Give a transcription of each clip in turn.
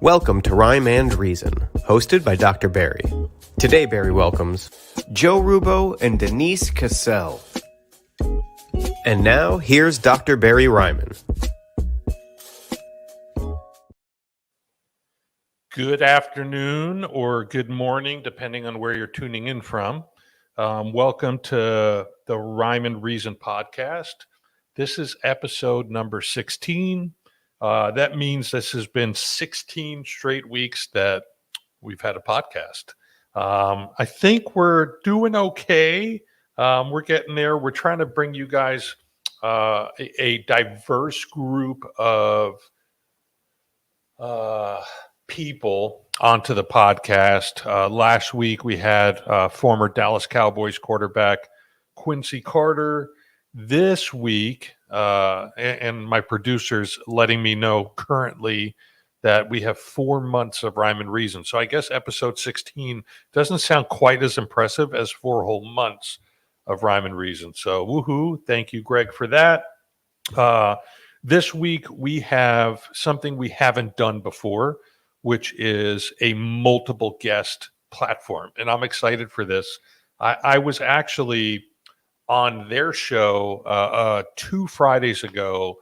Welcome to Rhyme and Reason, hosted by Dr. Barry. Today, Barry welcomes Joe Rubbo and Denise Casale. And now, here's Dr. Barry Ryman. Good afternoon or good morning, depending on where you're tuning in from. Welcome to the Rhyme and Reason podcast. This is episode number 16. That means this has been 16 straight weeks that we've had a podcast. I think we're doing okay. We're getting there. We're trying to bring you guys a diverse group of people onto the podcast. Last week we had former Dallas Cowboys quarterback Quincy Carter. This week, and my producer's letting me know currently that we have 4 months of Rhyme and Reason. So I guess episode 16 doesn't sound quite as impressive as 4 whole months of Rhyme and Reason. So woohoo, thank you, Greg, for that. This week we have something we haven't done before, which is a multiple guest platform. And I'm excited for this. I was actually on their show 2 Fridays ago,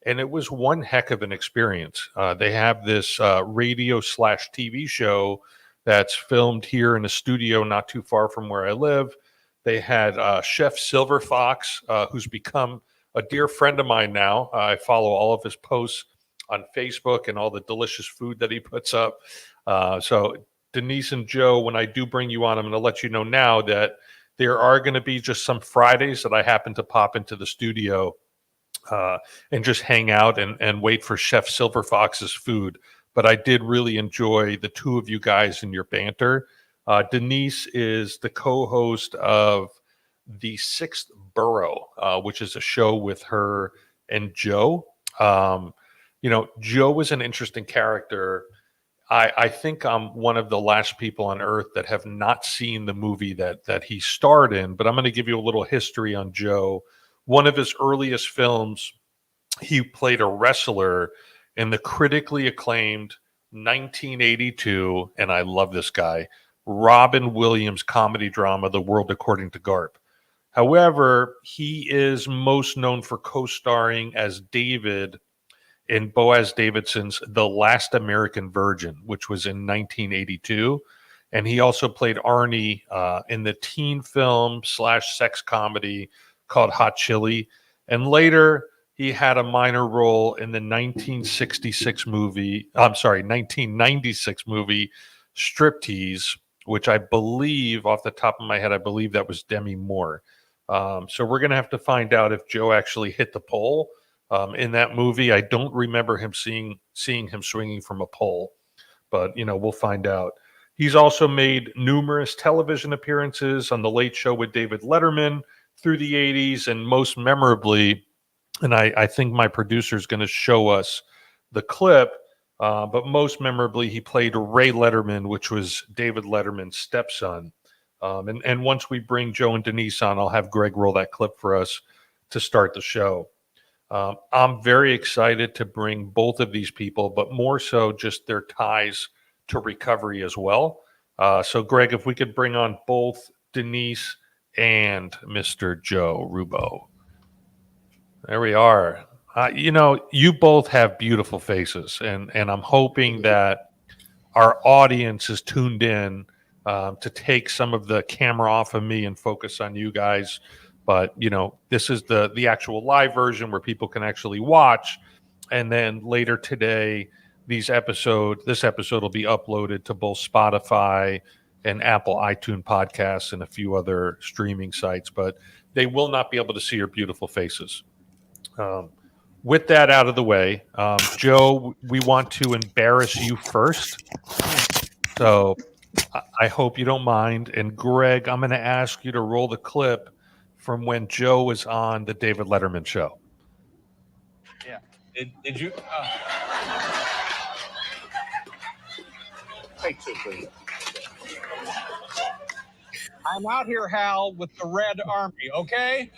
and it was one heck of an experience. They have this radio/TV show that's filmed here in a studio not too far from where I live. They had Chef Silver Fox, who's become a dear friend of mine now. I follow all of his posts on Facebook and all the delicious food that he puts up. So Denise and Joe, when I do bring you on, I'm going to let you know now that there are going to be just some Fridays that I happen to pop into the studio and just hang out and wait for Chef Silver Fox's food. But I did really enjoy the two of you guys and your banter. Denise is the co-host of The Sixth Borough, which is a show with her and Joe. Joe is an interesting character. I think I'm one of the last people on earth that have not seen the movie that he starred in, but I'm going to give you a little history on Joe. One of his earliest films, he played a wrestler in the critically acclaimed 1982, and I love this guy, Robin Williams comedy drama, The World According to Garp. However, he is most known for co-starring as David in Boaz Davidson's The Last American Virgin, which was in 1982. And he also played Arnie in the teen film / sex comedy called Hot Chili. And later, he had a minor role in the 1996 movie Striptease, which I believe, off the top of my head, I believe that was Demi Moore. So we're going to have to find out if Joe actually hit the pole in that movie. I don't remember him seeing him swinging from a pole, but we'll find out. He's also made numerous television appearances on The Late Show with David Letterman through the 80s, and most memorably, and I think my producer is going to show us the clip, but most memorably, he played Ray Letterman, which was David Letterman's stepson. And once we bring Joe and Denise on, I'll have Greg roll that clip for us to start the show. I'm very excited to bring both of these people, but more so just their ties to recovery as well. So, Greg, if we could bring on both Denise and Mr. Joe Rubbo. There we are. You both have beautiful faces, and I'm hoping that our audience is tuned in to take some of the camera off of me and focus on you guys. But, this is the actual live version where people can actually watch. And then later today, this episode will be uploaded to both Spotify and Apple iTunes podcasts and a few other streaming sites. But they will not be able to see your beautiful faces. With that out of the way, Joe, we want to embarrass you first. So I hope you don't mind. And Greg, I'm going to ask you to roll the clip from when Joe was on the David Letterman show. Yeah. Did you? Take two, please. I'm out here, Hal, with the Red Army, okay?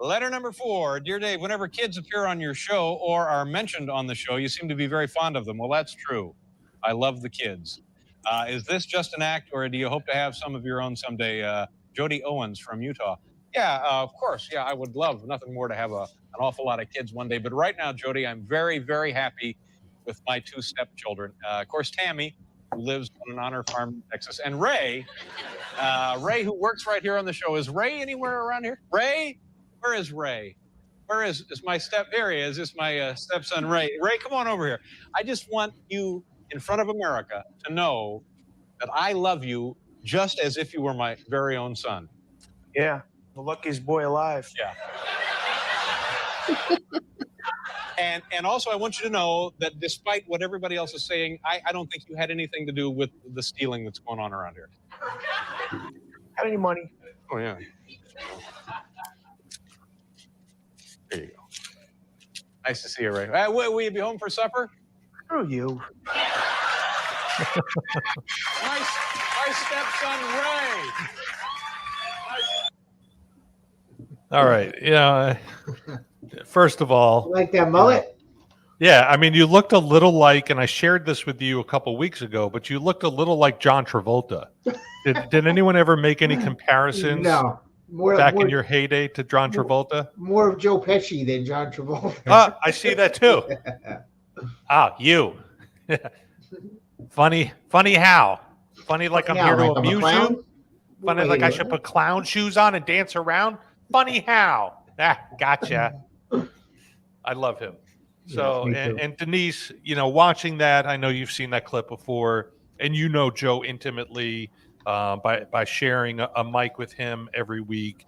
Letter number 4. Dear Dave, whenever kids appear on your show or are mentioned on the show, you seem to be very fond of them. Well, that's true. I love the kids. Is this just an act, or do you hope to have some of your own someday? Jody Owens from Utah. Yeah, of course. Yeah, I would love nothing more to have an awful lot of kids one day. But right now, Jody, I'm very, very happy with my 2 stepchildren. Of course, Tammy, who lives on an honor farm in Texas, and Ray, who works right here on the show. Is Ray anywhere around here? Ray? Where is Ray? Where is my here he is. It's my stepson, Ray. Ray, come on over here. I just want you in front of America to know that I love you just as if you were my very own son. Yeah, the luckiest boy alive. Yeah. And also, I want you to know that despite what everybody else is saying, I don't think you had anything to do with the stealing that's going on around here. Had any money? Oh, yeah. There you go. Nice to see you, Ray. Will you be home for supper? Screw you. My stepson, Ray. All right. Yeah. First of all, Like that mullet? yeah, I mean, you looked a little like, and I shared this with you a couple weeks ago, but you looked a little like John Travolta. Did anyone ever make any comparisons No. back in your heyday to John Travolta? More of Joe Pesci than John Travolta. I see that too. You. Funny how? Funny like I'm here to Like I'm a amuse clown? you? Funny like I should put clown shoes on and dance around? Funny how? Gotcha. I love him. So, Yes, me too. and Denise, watching that, I know you've seen that clip before, and you know Joe intimately by sharing a mic with him every week.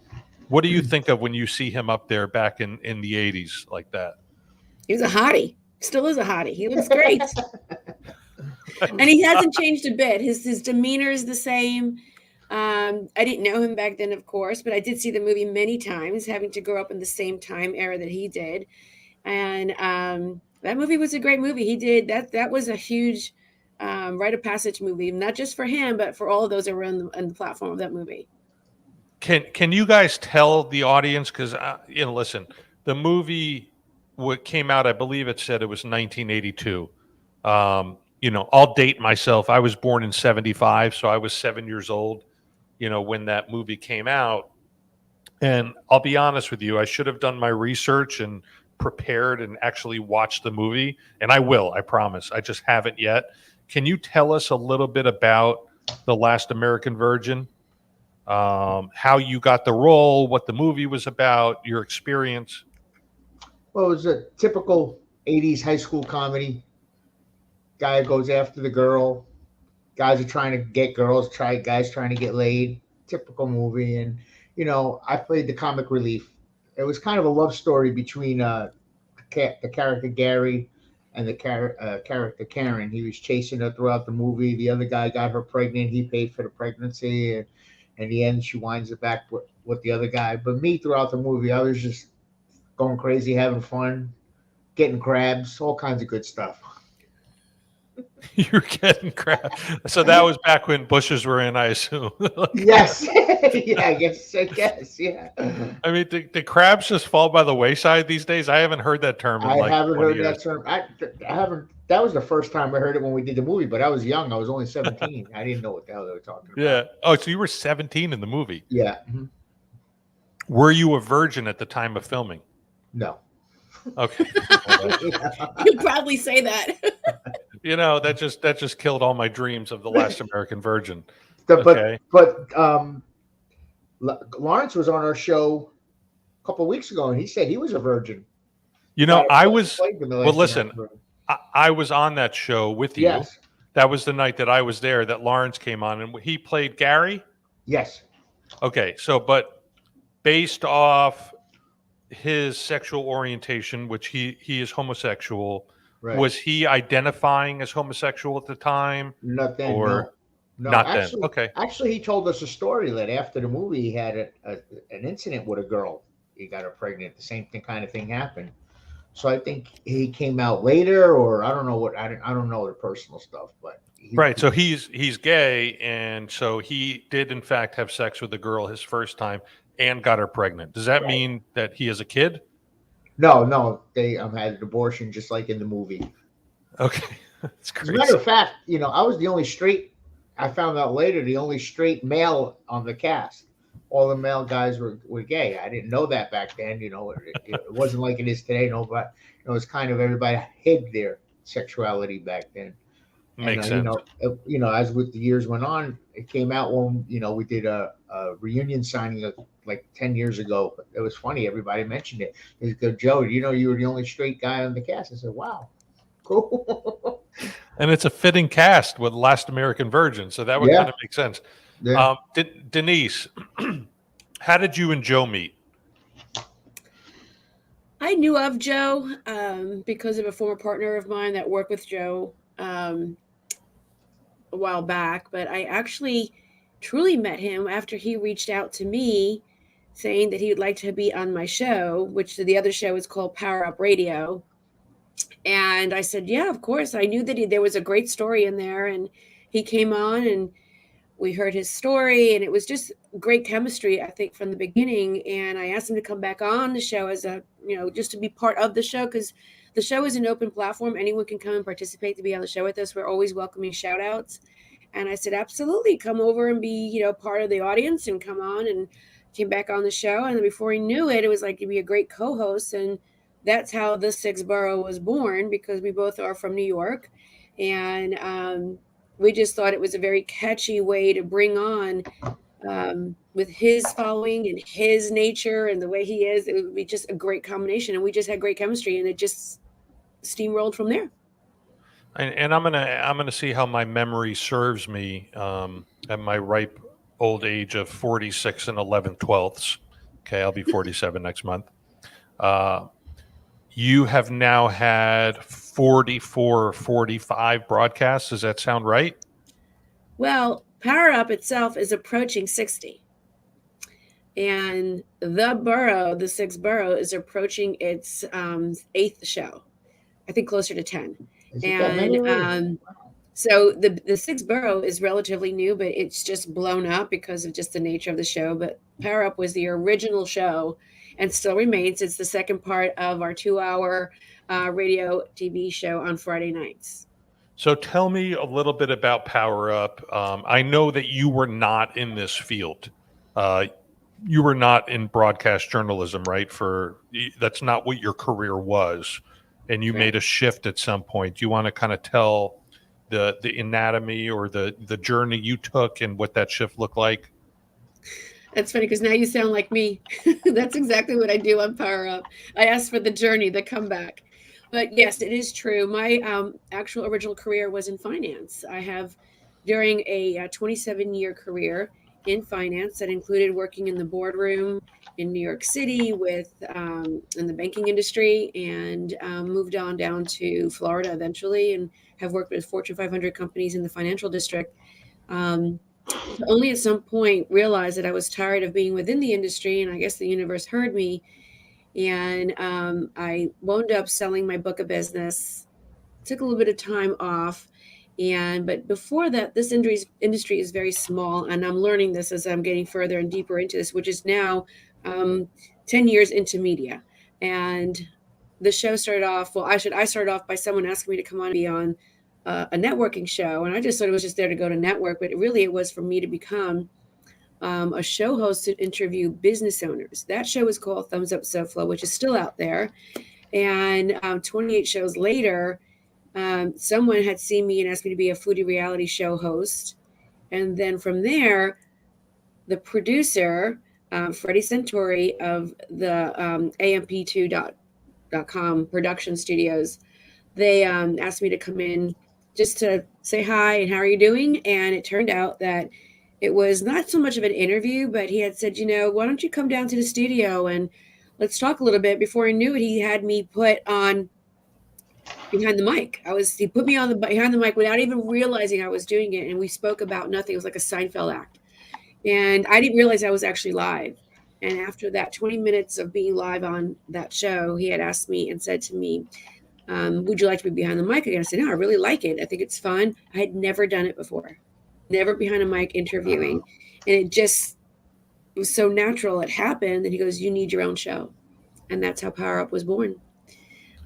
What do you think of when you see him up there back in the 80s like that? He was a hottie. Still is a hottie. He looks great. And he hasn't changed a bit. His demeanor is the same. I didn't know him back then, of course, but I did see the movie many times, having to grow up in the same time era that he did. And that movie was a great movie. He did that. That was a huge rite of passage movie, not just for him, but for all of those around on the platform of that movie. Can you guys tell the audience? Because listen, the movie what came out, I believe it said it was 1982. I'll date myself. I was born in 75, so I was 7 years old, when that movie came out. And I'll be honest with you, I should have done my research and prepared and actually watched the movie. And I will, I promise. I just haven't yet. Can you tell us a little bit about The Last American Virgin? How you got the role, what the movie was about, your experience? Well, it was a typical 80s high school comedy. Guy goes after the girl. Guys are trying to get girls, guys trying to get laid. Typical movie. And, I played the comic relief. It was kind of a love story between the character Gary and the character Karen. He was chasing her throughout the movie. The other guy got her pregnant. He paid for the pregnancy. And in the end, she winds it back with the other guy. But me, throughout the movie, I was just going crazy, having fun, getting crabs, all kinds of good stuff. You're getting crap. So that was back when bushes were in, I assume. Yes. Yeah, I guess. Yeah. I mean, the crabs just fall by the wayside these days? I haven't heard that term in I like haven't 20 heard years. that term. I haven't. That was the first time I heard it when we did the movie, but I was young. I was only 17. I didn't know what the hell they were talking about. Yeah. Oh, so you were 17 in the movie. Yeah. Mm-hmm. Were you a virgin at the time of filming? No. Okay. You'd probably say that. That just killed all my dreams of The Last American Virgin. But Lawrence was on our show a couple of weeks ago, and he said he was a virgin. I was. Well, listen, I was on that show with you. Yes. That was the night that I was there. That Lawrence came on, and he played Gary. Yes. Okay, but based off his sexual orientation, which he is homosexual, Right. was he identifying as homosexual at the time? Not then. Or no. not Actually, then? Okay. Actually, he told us a story that after the movie, he had an incident with a girl. He got her pregnant. The same kind of thing happened. So I think he came out later, or I don't know I don't know the personal stuff, but Right. So he's gay, and so he did in fact have sex with a girl his first time and got her pregnant. Does that mean that he has a kid? No, they had an abortion just like in the movie. Okay. That's As crazy. a matter of fact, I was the only straight. I found out later the only straight male on the cast. All the male guys were gay. I didn't know that back then. It wasn't like it is today. No, but it was kind of everybody hid their sexuality back then. Makes And sense. as with the years went on, it came out when we did a reunion signing like 10 years ago. It was funny. Everybody mentioned it. They go, Joe, you were the only straight guy on the cast. I said, wow, cool. And it's a fitting cast with Last American Virgin, so that would Yeah. kind of make sense. Yeah. Denise, how did you and Joe meet? I knew of Joe because of a former partner of mine that worked with Joe a while back, but I actually truly met him after he reached out to me saying that he would like to be on my show, which the other show is called Power Up Radio. And I said, yeah, of course. I knew that there was a great story in there, and he came on and we heard his story, and it was just great chemistry, I think, from the beginning. And I asked him to come back on the show as just to be part of the show, because the show is an open platform. Anyone can come and participate to be on the show with us. We're always welcoming shout outs. And I said, absolutely, come over and be, part of the audience and come on, and came back on the show. And then before he knew it, it was like to be a great co-host. And that's how the Sixth Borough was born, because we both are from New York. And we just thought it was a very catchy way to bring on with his following and his nature and the way he is. It would be just a great combination. And we just had great chemistry, and it just steamrolled from there. And I'm gonna see how my memory serves me at my ripe old age of 46 and 11/12. Okay, I'll be 47 next month. You have now had 44 or 45 broadcasts. Does that sound right? Well, Power Up itself is approaching 60. And the Sixth Borough, is approaching its 8th show. I think closer to 10. And so the Sixth Borough is relatively new, but it's just blown up because of just the nature of the show. But Power Up was the original show and still remains. It's the second part of our 2-hour radio TV show on Friday nights. So tell me a little bit about Power Up. I know that you were not in this field. You were not in broadcast journalism, right? That's not what your career was. And you made a shift at some point. Do you want to kind of tell the anatomy or the journey you took and what that shift looked like? That's funny, because now you sound like me. That's exactly what I do on Power Up. I asked for the journey, the comeback. But yes, it is true. My actual original career was in finance. I have, during a 27-year career in finance that included working in the boardroom in New York City with in the banking industry, and moved on down to Florida eventually, and have worked with Fortune 500 companies in the financial district. Only at some point realized that I was tired of being within the industry, and I guess the universe heard me. And I wound up selling my book of business, took a little bit of time off. But before that, this industry is very small, and I'm learning this as I'm getting further and deeper into this, which is now 10 years into media. And the show started off, I started off by someone asking me to come on and be on a networking show. And I just thought it was just there to go to network, but it was for me to become a show host to interview business owners. That show was called Thumbs Up SoFlo, which is still out there. And 28 shows later, someone had seen me and asked me to be a foodie reality show host. And then from there, the producer, Freddie Centauri of the AMP2.com production studios, they asked me to come in just to say hi and how are you doing? And it turned out that it was not so much of an interview, but he had said, why don't you come down to the studio and let's talk a little bit. Before I knew it, he had me put on behind the mic. He put me on behind the mic without even realizing I was doing it. And we spoke about nothing. It was like a Seinfeld act. And I didn't realize I was actually live. And after that 20 minutes of being live on that show, he had asked me and said to me, Would you like to be behind the mic again? I said, no, I really like it. I think it's fun. I had never done it before, never behind a mic interviewing. And it just was so natural. It happened. And he goes, you need your own show. And that's how Power Up was born.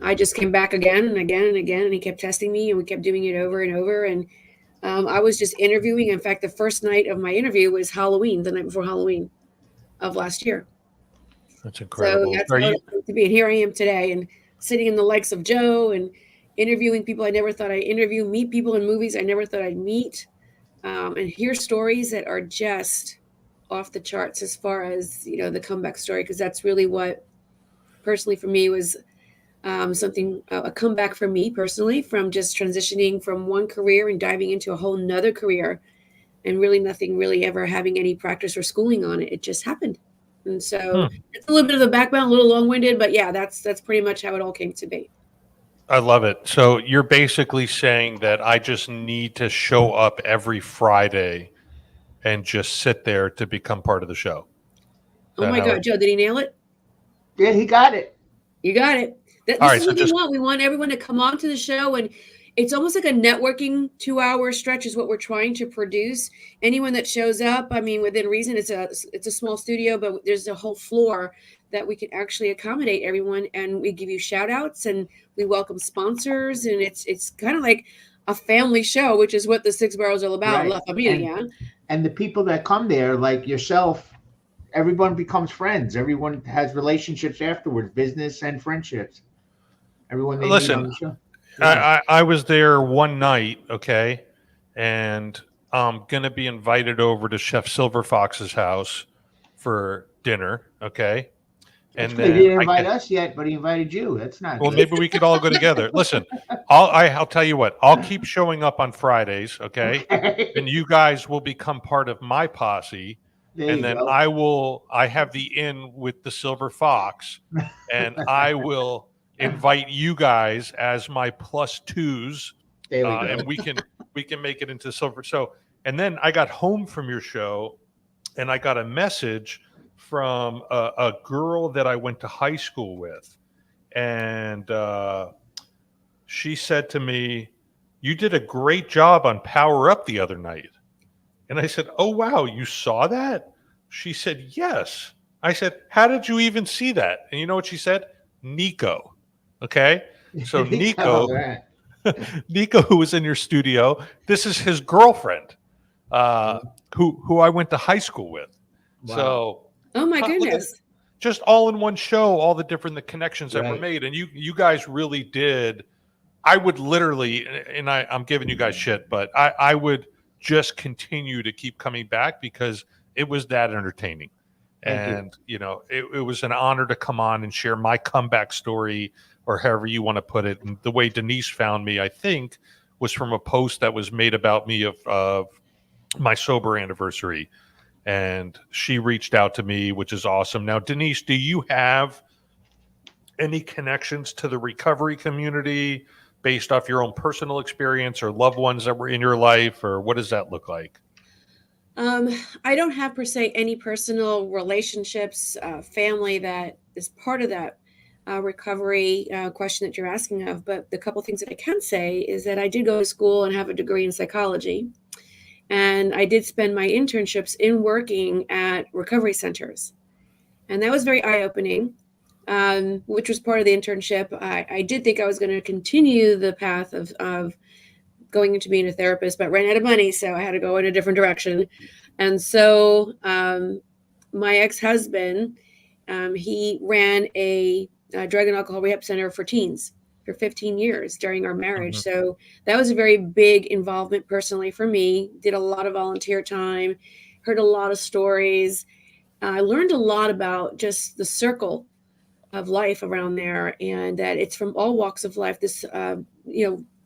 I just came back again and again and again, and he kept testing me, and we kept doing it over and over. And I was just interviewing. In fact, the first night of my interview was Halloween, the night before Halloween of last year. That's incredible. So that's how it came to be. And here I am today, and sitting in the likes of Joe and interviewing people I never thought I'd interview, meet people in movies I never thought I'd meet, and hear stories that are just off the charts as far as, the comeback story, because that's really what personally for me was a comeback for me personally, from just transitioning from one career and diving into a whole nother career, and really nothing really ever having any practice or schooling on it. It just happened. And so it's a little bit of the background, a little long-winded, but yeah, that's pretty much how it all came to be. I love it. So you're basically saying that I just need to show up every Friday and just sit there to become part of the show. Oh my God, Joe, did he nail it? Yeah, he got it. You got it. This is what we want. We want everyone to come on to the show, and it's almost like a networking 2-hour stretch is what we're trying to produce. Anyone that shows up, I mean, within reason, it's a small studio, but there's a whole floor that we can actually accommodate everyone, and we give you shout outs, and we welcome sponsors, and it's kind of like a family show, which is what the Six Barrels are all about. Right. La Familia. And the people that come there, like yourself, everyone becomes friends. Everyone has relationships afterwards, business and friendships. Everyone they meet on the show. Yeah. I was there one night, okay, and I'm gonna be invited over to Chef Silver Fox's house for dinner, okay. And then he didn't invite us yet, but he invited you. That's not well. good. Maybe we could all go together. Listen, I'll tell you what. I'll keep showing up on Fridays, okay, and you guys will become part of my posse. And then go. I have the inn with the Silver Fox, and I will invite you guys as my plus twos, and we can make it into Silver. So, and then I got home from your show, and I got a message from a girl that I went to high school with, and she said to me, "You did a great job on Power Up the other night." And I said, "Oh, wow, you saw that?" She said, "Yes." I said, "How did you even see that?" And you know what she said? Nico. Okay. So Nico, Nico, who was in your studio, this is his girlfriend, who I went to high school with. Wow. So, oh my goodness. Just all in one show, all the different connections that were made. And you guys really did. I would literally, and I'm giving you guys shit, but I would just continue to keep coming back because it was that entertaining. And, it was an honor to come on and share my comeback story, or however you want to put it. And the way Denise found me, I think, was from a post that was made about me of my sober anniversary. And she reached out to me, which is awesome. Now, Denise, do you have any connections to the recovery community based off your own personal experience or loved ones that were in your life, or what does that look like? I don't have per se any personal relationships, family that is part of that recovery question that you're asking of. But the couple things that I can say is that I did go to school and have a degree in psychology. And I did spend my internships in working at recovery centers. And that was very eye-opening, which was part of the internship. I did think I was going to continue the path of going into being a therapist, but ran out of money, so I had to go in a different direction. And so my ex-husband, he ran a drug and alcohol rehab center for teens for 15 years during our marriage. Mm-hmm. So that was a very big involvement personally for me. Did a lot of volunteer time, heard a lot of stories. I learned a lot about just the circle of life around there, and that it's from all walks of life. This,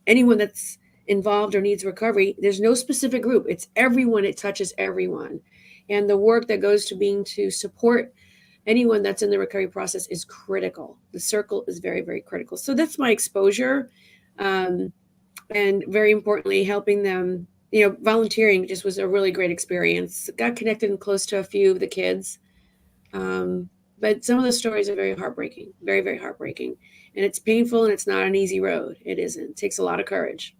anyone that's involved or needs recovery, there's no specific group. It's everyone. It touches everyone. And the work that goes to being to support anyone that's in the recovery process is critical. The circle is very, very critical. So that's my exposure. And very importantly, helping them, volunteering just was a really great experience. Got connected and close to a few of the kids. But some of the stories are very heartbreaking, very, very heartbreaking. And it's painful, and it's not an easy road. It isn't. It takes a lot of courage.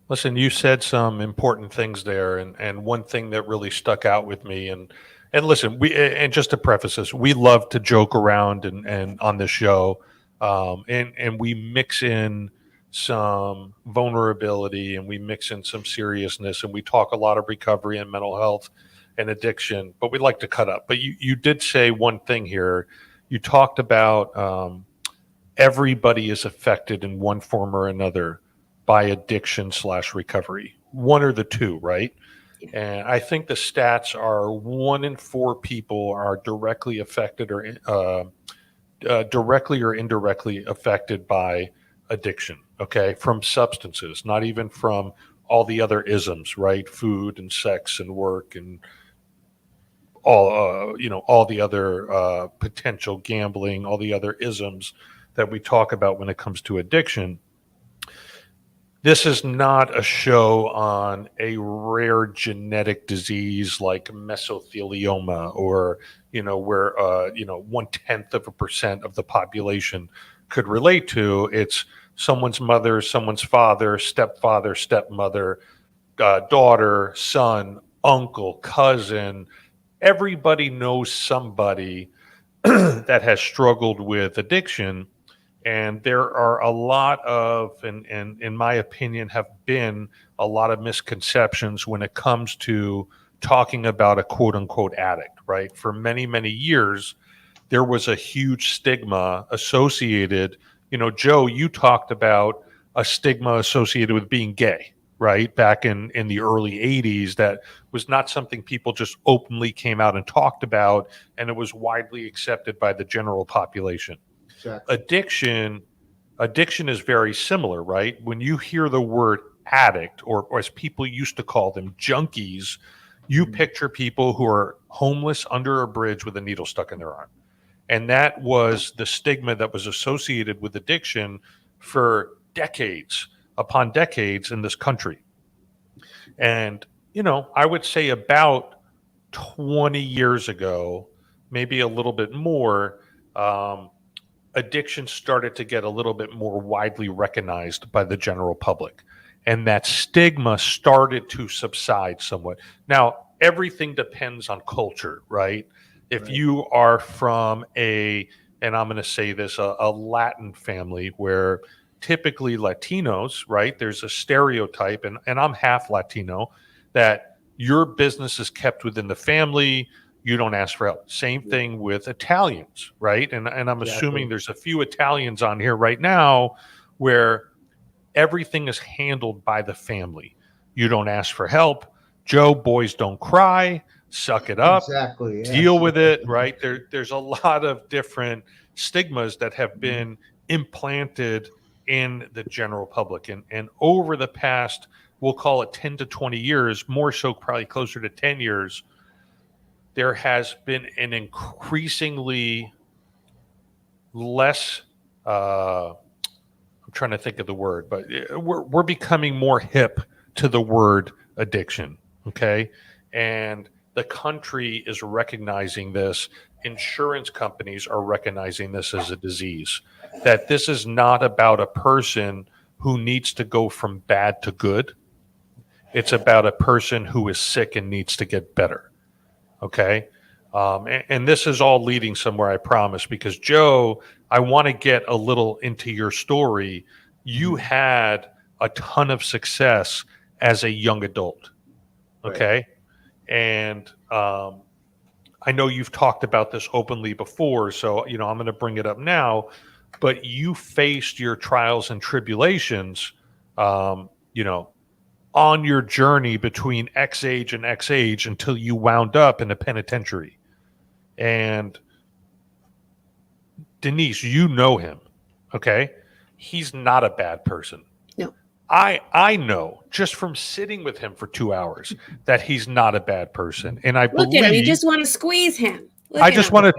Listen, you said some important things there, and one thing that really stuck out with me, and listen, and just to preface this, we love to joke around and on this show, and we mix in some vulnerability, and we mix in some seriousness, and we talk a lot of recovery and mental health and addiction, but we like to cut up. But you did say one thing here. You talked about everybody is affected in one form or another by addiction/recovery, one or the two, right? Yeah. And I think the stats are 1 in 4 people are directly affected or directly or indirectly affected by addiction. Okay, from substances, not even from all the other isms, right? Food and sex and work and all the other potential gambling, all the other isms that we talk about when it comes to addiction. This is not a show on a rare genetic disease like mesothelioma or, where, 0.1% of the population could relate to. It's someone's mother, someone's father, stepmother, daughter, son, uncle, cousin. Everybody knows somebody that has struggled with addiction. And there are a lot of, and in my opinion, have been a lot of misconceptions when it comes to talking about a quote unquote addict, right? For many, many years, there was a huge stigma associated. Joe, you talked about a stigma associated with being gay, right? Back in the early 80s, that was not something people just openly came out and talked about, and it was widely accepted by the general population. Exactly. Addiction is very similar, right? When you hear the word addict, or as people used to call them, junkies, you picture people who are homeless under a bridge with a needle stuck in their arm. And that was the stigma that was associated with addiction for decades upon decades in this country. And, I would say about 20 years ago, maybe a little bit more, addiction started to get a little bit more widely recognized by the general public. And that stigma started to subside somewhat. Now, everything depends on culture, right? If you are from and I'm going to say this, a Latin family where typically Latinos, right? There's a stereotype, and I'm half Latino, that your business is kept within the family. You don't ask for help. Same thing with Italians, right? And I'm assuming there's a few Italians on here right now where everything is handled by the family. You don't ask for help. Joe, boys don't cry. Suck it up. Exactly. Yes. Deal with it, right? There's a lot of different stigmas that have been implanted in the general public. And over the past, we'll call it 10 to 20 years, more so probably closer to 10 years, there has been an increasingly less, I'm trying to think of the word, but we're becoming more hip to the word addiction, okay? And the country is recognizing this. Insurance companies are recognizing this as a disease, that this is not about a person who needs to go from bad to good. It's about a person who is sick and needs to get better. Okay. And this is all leading somewhere, I promise, because Joe, I want to get a little into your story. You had a ton of success as a young adult. Okay. Right. And I know you've talked about this openly before, so, I'm going to bring it up now, but you faced your trials and tribulations, on your journey between X age and X age until you wound up in a penitentiary. And Denise, you know him, okay? He's not a bad person. No. I know just from sitting with him for 2 hours that he's not a bad person. And I Look believe at him. You just want to squeeze him. I want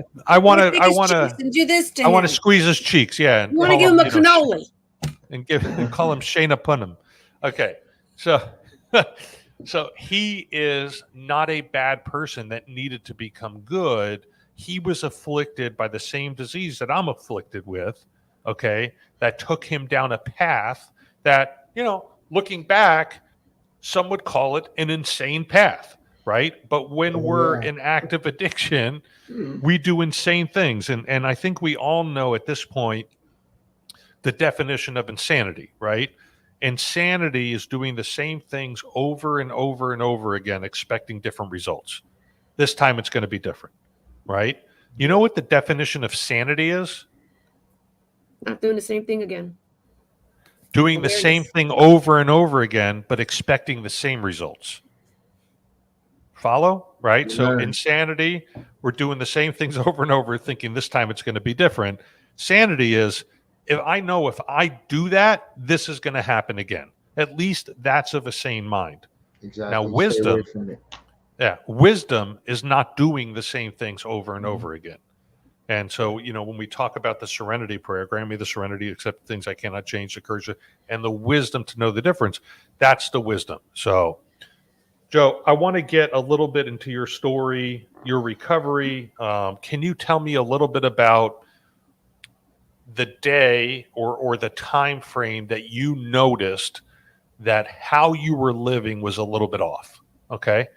to and do this to him. I want to squeeze his cheeks, yeah. You want to give him a cannoli. And call him Shayna Punham. Okay. So he is not a bad person that needed to become good. he was afflicted by the same disease that I'm afflicted with, okay, that took him down a path that, looking back, some would call it an insane path, right? But when we're in active addiction, we do insane things. And I think we all know at this point the definition of insanity, right? Insanity is doing the same things over and over and over again, expecting different results. This time it's going to be different, right? You know what the definition of sanity is? Not doing the same thing again. Doing the same thing over and over again, but expecting the same results. Follow? Right? So insanity, we're doing the same things over and over, thinking this time it's going to be different. Sanity is, if I do that, this is going to happen again. At least that's of a sane mind. Exactly. Now, wisdom is not doing the same things over and over again. And so, when we talk about the serenity prayer, grant me the serenity, accept things I cannot change, the courage, and the wisdom to know the difference, that's the wisdom. So, Joe, I want to get a little bit into your story, your recovery. Can you tell me a little bit about the day or the time frame that you noticed that how you were living was a little bit off? Okay.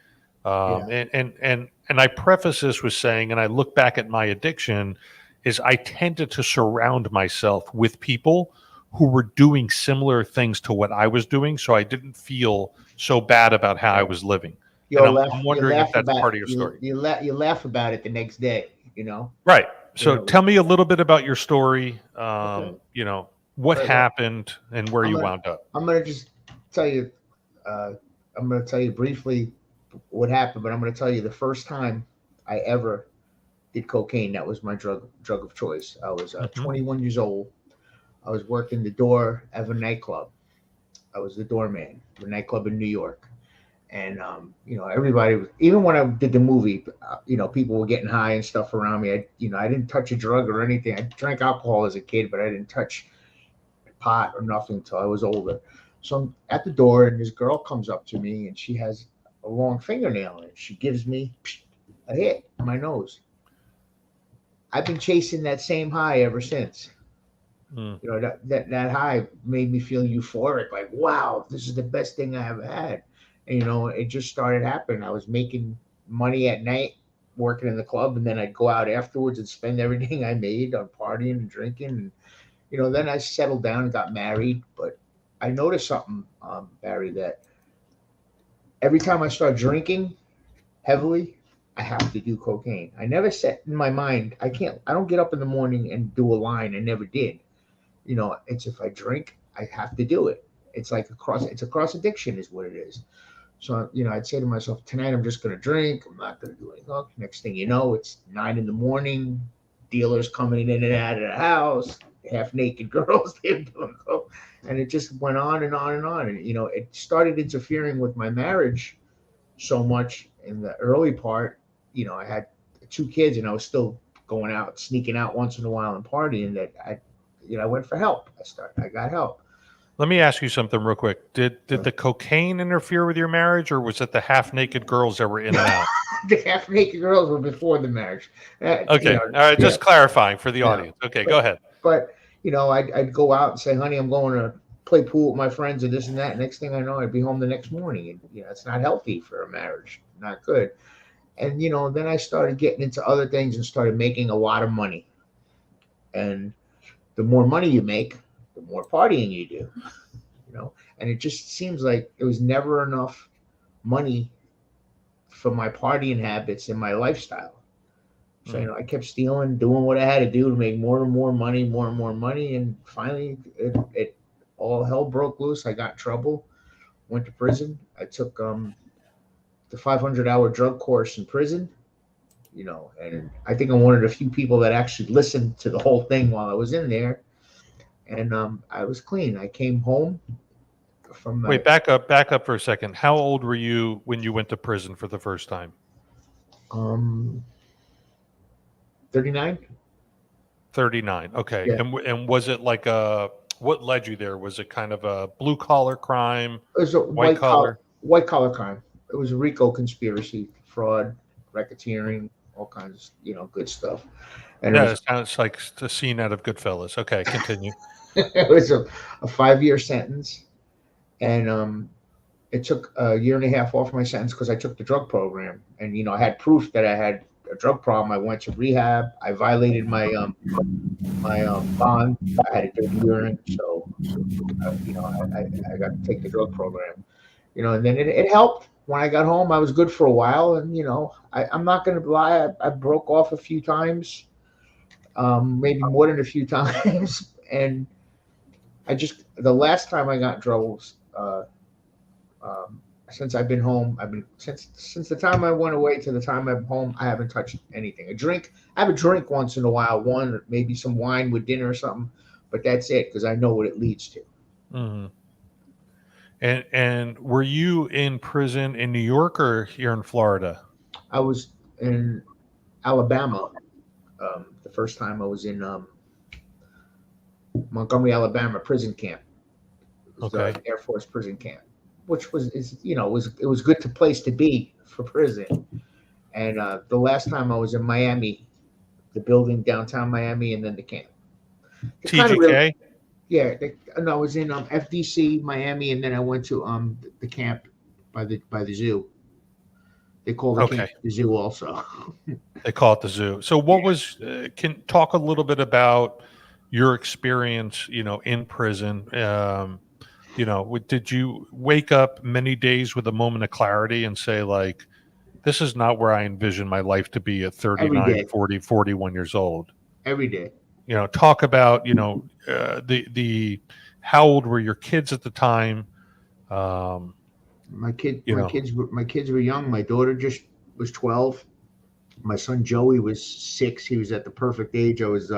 And I preface this with saying, and I look back at my addiction, is I tended to surround myself with people who were doing similar things to what I was doing, so I didn't feel so bad about how I was living. I'm wondering if that's part of your story. You laugh about it the next day, Right. So tell me a little bit about your story. What happened and where you wound up. I'm going to just tell you. I'm going to tell you briefly what happened, but I'm going to tell you the first time I ever did cocaine. That was my drug of choice. I was 21 years old. I was working the door of a nightclub. I was the doorman of a nightclub in New York. And, everybody was, even when I did the movie, people were getting high and stuff around me. I didn't touch a drug or anything. I drank alcohol as a kid, but I didn't touch pot or nothing until I was older. So I'm at the door and this girl comes up to me and she has a long fingernail and she gives me a hit on my nose. I've been chasing that same high ever since. That high made me feel euphoric, like, wow, this is the best thing I ever had. And, it just started happening. I was making money at night working in the club, and then I'd go out afterwards and spend everything I made on partying and drinking. And, then I settled down and got married. But I noticed something, Barry, that every time I start drinking heavily, I have to do cocaine. I never set in my mind, I don't get up in the morning and do a line. I never did. It's if I drink, I have to do it. It's like it's a cross addiction is what it is. So, I'd say to myself, tonight I'm just going to drink. I'm not going to do anything. Next thing you know, it's 9 a.m, dealers coming in and out of the house, half naked girls. And it just went on and on and on. And, it started interfering with my marriage so much in the early part. I had 2 kids and I was still going out, sneaking out once in a while and partying that I went for help. I got help. Let me ask you something real quick. Did the cocaine interfere with your marriage, or was it the half-naked girls that were in and out? The half-naked girls were before the marriage. Okay. All right. Just clarifying for the audience. Okay. Go ahead. But, I'd go out and say, honey, I'm going to play pool with my friends and this and that. Next thing I know, I'd be home the next morning. And, it's not healthy for a marriage. Not good. And, then I started getting into other things and started making a lot of money. And the more money you make, the more partying you do, and it just seems like it was never enough money for my partying habits and my lifestyle. So, I kept stealing, doing what I had to do to make more and more money. And finally it all hell broke loose. I got in trouble, went to prison. I took the 500-hour drug course in prison, and I think I'm one of the few people that actually listened to the whole thing while I was in there. And I was clean. I came home from Wait, back up for a second. How old were you when you went to prison for the first time? 39. 39. Okay. Yeah. And was it like what led you there? Was it kind of a blue collar crime? It was a white collar crime. It was a RICO conspiracy, fraud, racketeering. all kinds of, good stuff. And Yeah, it sounds like the scene out of Goodfellas. Okay, continue. it was a 5-year sentence, and it took a year and a half off my sentence because I took the drug program, and I had proof that I had a drug problem. I went to rehab. I violated my bond. I had a dirty urine, so I got to take the drug program. And then it helped. When I got home, I was good for a while, and I'm not going to lie, I broke off a few times, maybe more than a few times, and the last time I got in trouble, since I've been home, since the time I went away to the time I'm home, I haven't touched anything. I have a drink once in a while, maybe some wine with dinner or something, but that's it because I know what it leads to. Mm-hmm. And were you in prison in New York or here in Florida? I was in Alabama. The first time I was in Montgomery, Alabama prison camp. It was Okay. the Air Force prison camp, which it was good place to be for prison. And the last time I was in Miami, the building downtown Miami, and then the camp. TGK? I was in FDC, Miami, and then I went to the camp by the zoo. They call the camp the zoo also. They call it the zoo. So what was, can talk a little bit about your experience, in prison. Did you wake up many days with a moment of clarity and say, like, this is not where I envision my life to be at 39, 40, 41 years old? Every day. Talk about, the how old were your kids at the time? My kids were young. My daughter just was 12. My son Joey was 6. He was at the perfect age. I was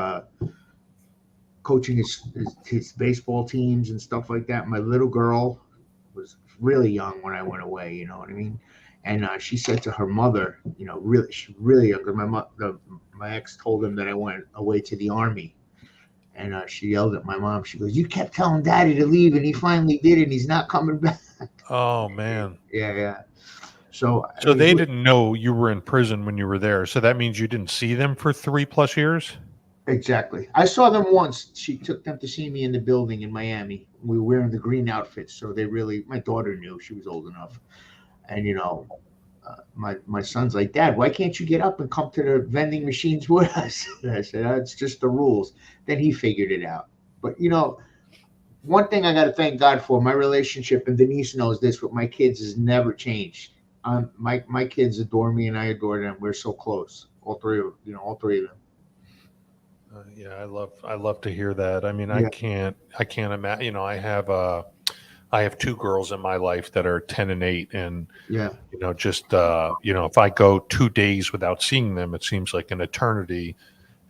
coaching his baseball teams and stuff like that. My little girl was really young when I went away. You know what I mean? And she said to her mother, she's really young. My ex told him that I went away to the Army. And she yelled at my mom. She goes, "You kept telling Daddy to leave, and he finally did, and he's not coming back." Oh, man. Yeah. So they didn't know you were in prison when you were there. So that means you didn't see them for 3+ years? Exactly. I saw them once. She took them to see me in the building in Miami. We were wearing the green outfits. So my daughter knew. She was old enough. And, my son's like, "Dad, why can't you get up and come to the vending machines with us?" And I said, "It's just the rules." Then he figured it out. But, one thing I got to thank God for, my relationship, and Denise knows this, with my kids has never changed. My kids adore me, and I adore them. We're so close, all three of them. Yeah, I love to hear that. I mean, Yeah. I can't imagine. I have 2 girls in my life that are 10 and 8, and Yeah. if I go 2 days without seeing them, it seems like an eternity.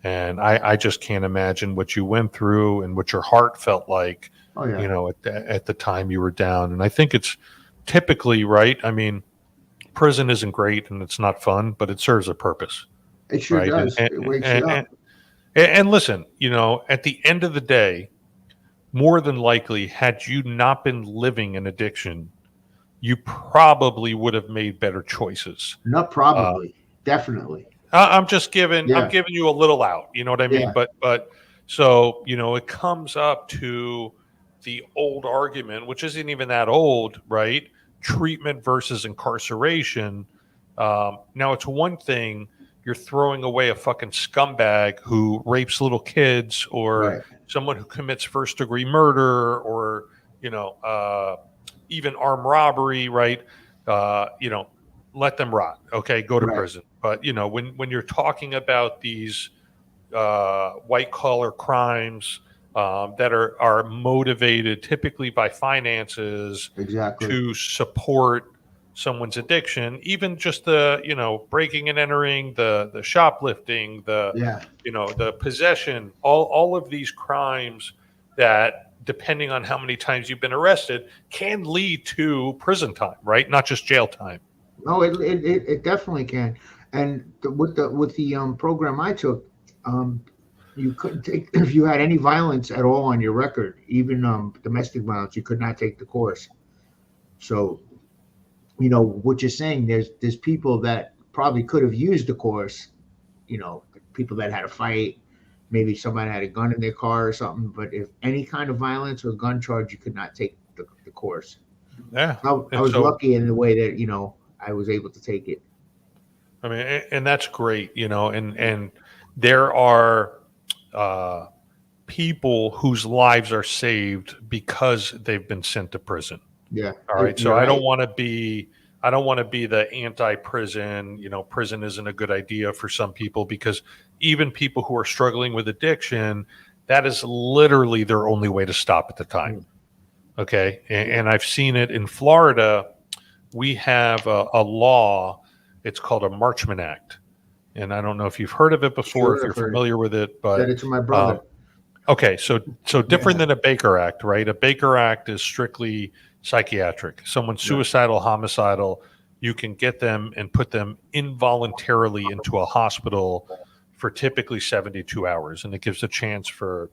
And I just can't imagine what you went through and what your heart felt like. Oh, yeah. At the time you were down. And I think it's typically right. I mean, prison isn't great and it's not fun, but it serves a purpose. It sure right? does. It wakes you up. And listen, at the end of the day, more than likely, had you not been living an addiction, you probably would have made better choices. Not probably, definitely. I'm just I'm giving you a little out. You know what I mean? Yeah. But so, it comes up to the old argument, which isn't even that old, right? Treatment versus incarceration. Now it's one thing you're throwing away a fucking scumbag who rapes little kids, or someone who commits first-degree murder, or even armed robbery, right? Let them rot. Okay, go to prison. But when you're talking about these white-collar crimes that are motivated typically by finances, to support someone's addiction, even just the breaking and entering, the shoplifting, the possession, all of these crimes that, depending on how many times you've been arrested, can lead to prison time, right? Not just jail time. No, it definitely can. And with the program I took, you couldn't take, if you had any violence at all on your record, even domestic violence, you could not take the course. So, what you're saying, there's people that probably could have used the course people that had a fight, maybe somebody had a gun in their car or something. But if any kind of violence or gun charge, you could not take the course. Yeah. I was lucky in the way that I was able to take it. I mean, and that's great, and there are people whose lives are saved because they've been sent to prison. Yeah. All right. So I don't want to be the anti-prison. Prison isn't a good idea for some people, because even people who are struggling with addiction, that is literally their only way to stop at the time. Okay. And I've seen it in Florida. We have a law. It's called a Marchman Act. And I don't know if you've heard of it before, if you're familiar with it, but said it to my brother. Okay, so different than a Baker Act, right? A Baker Act is strictly psychiatric. Someone's suicidal, homicidal, you can get them and put them involuntarily into a hospital for typically 72 hours. And it gives a chance for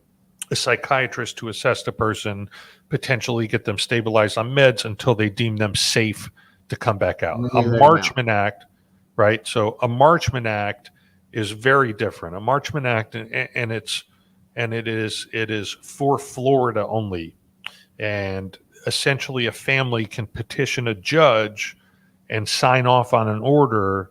a psychiatrist to assess the person, potentially get them stabilized on meds until they deem them safe to come back out. A Marchman Act, right? So a Marchman Act is very different. A Marchman Act, and it is for Florida only. And essentially a family can petition a judge and sign off on an order